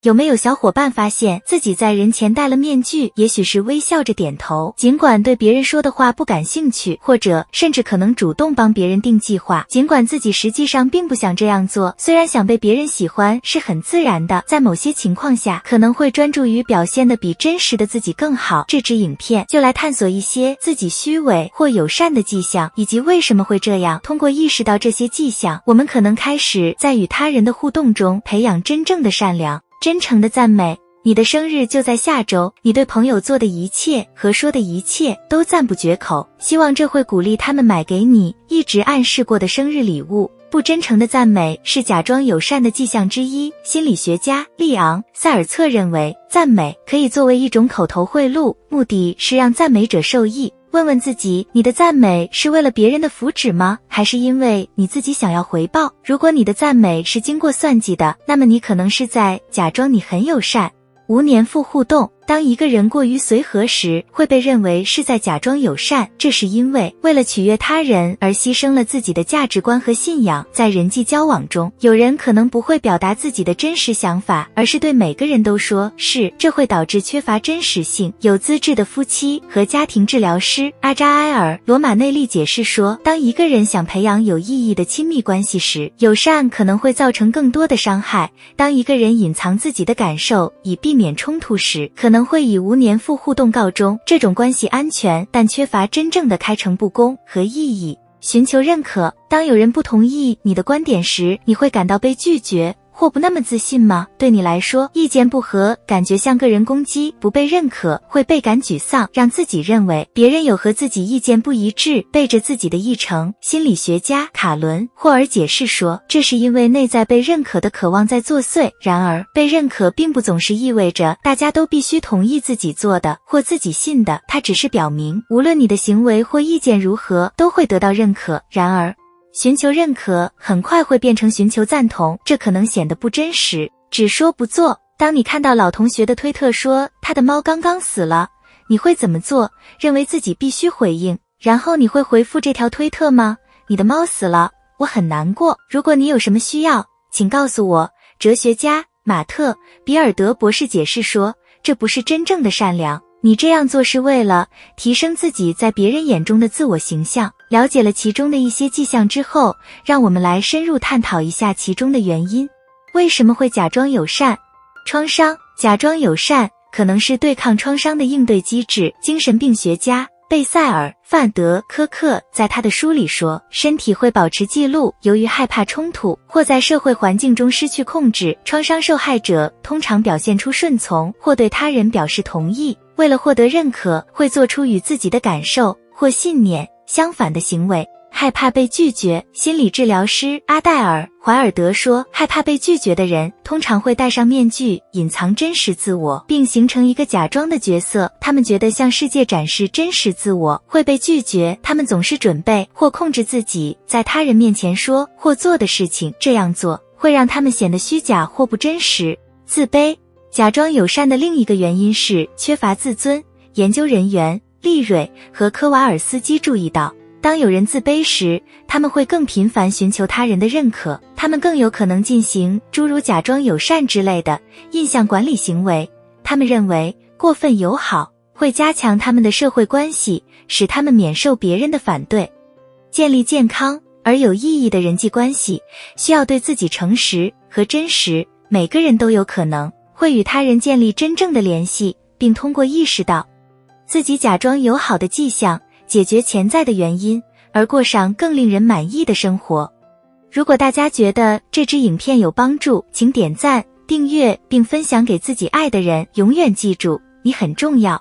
有没有小伙伴发现自己在人前戴了面具，也许是微笑着点头，尽管对别人说的话不感兴趣，或者甚至可能主动帮别人定计划，尽管自己实际上并不想这样做，虽然想被别人喜欢是很自然的，在某些情况下可能会专注于表现得比真实的自己更好。这支影片就来探索一些自己虚伪或友善的迹象，以及为什么会这样。通过意识到这些迹象，我们可能开始在与他人的互动中培养真正的善良。真诚的赞美，你的生日就在下周，你对朋友做的一切和说的一切都赞不绝口，希望这会鼓励他们买给你一直暗示过的生日礼物。不真诚的赞美是假装友善的迹象之一。心理学家利昂·塞尔策认为，赞美可以作为一种口头贿赂，目的是让赞美者受益。问问自己，你的赞美是为了别人的福祉吗？还是因为你自己想要回报？如果你的赞美是经过算计的，那么你可能是在假装你很友善。无年复互动，当一个人过于随和时，会被认为是在假装友善，这是因为为了取悦他人而牺牲了自己的价值观和信仰。在人际交往中，有人可能不会表达自己的真实想法，而是对每个人都说是，这会导致缺乏真实性。有资质的夫妻和家庭治疗师阿扎埃尔·罗马内利解释说，当一个人想培养有意义的亲密关系时，友善可能会造成更多的伤害。当一个人隐藏自己的感受以避免冲突时，可能会以无年复互动告终。这种关系安全，但缺乏真正的开诚布公和意义。寻求认可，当有人不同意你的观点时，你会感到被拒绝或不那么自信吗？对你来说，意见不合感觉像个人攻击，不被认可会倍感沮丧，让自己认为别人有和自己意见不一致，背着自己的议程。心理学家卡伦·霍尔解释说，这是因为内在被认可的渴望在作祟。然而，被认可并不总是意味着大家都必须同意自己做的或自己信的，它只是表明，无论你的行为或意见如何，都会得到认可。然而，寻求认可很快会变成寻求赞同，这可能显得不真实，只说不做。当你看到老同学的推特说他的猫刚刚死了，你会怎么做？认为自己必须回应，然后你会回复这条推特吗？你的猫死了，我很难过，如果你有什么需要，请告诉我。哲学家马特·比尔德博士解释说，这不是真正的善良，你这样做是为了提升自己在别人眼中的自我形象。了解了其中的一些迹象之后，让我们来深入探讨一下其中的原因。为什么会假装友善？创伤，假装友善可能是对抗创伤的应对机制。精神病学家贝塞尔·范德科克在他的书里说，身体会保持记录，由于害怕冲突或在社会环境中失去控制，创伤受害者通常表现出顺从或对他人表示同意。为了获得认可，会做出与自己的感受或信念相反的行为。害怕被拒绝，心理治疗师阿黛尔·怀尔德说，害怕被拒绝的人通常会戴上面具，隐藏真实自我，并形成一个假装的角色。他们觉得向世界展示真实自我会被拒绝，他们总是准备或控制自己在他人面前说或做的事情，这样做会让他们显得虚假或不真实。自卑，假装友善的另一个原因是缺乏自尊。研究人员利瑞和科瓦尔斯基注意到，当有人自卑时，他们会更频繁寻求他人的认可，他们更有可能进行诸如假装友善之类的印象管理行为。他们认为过分友好会加强他们的社会关系，使他们免受别人的反对。建立健康而有意义的人际关系，需要对自己诚实和真实。每个人都有可能会与他人建立真正的联系，并通过意识到自己假装友好的迹象，解决潜在的原因，而过上更令人满意的生活。如果大家觉得这支影片有帮助，请点赞、订阅并分享给自己爱的人。永远记住，你很重要。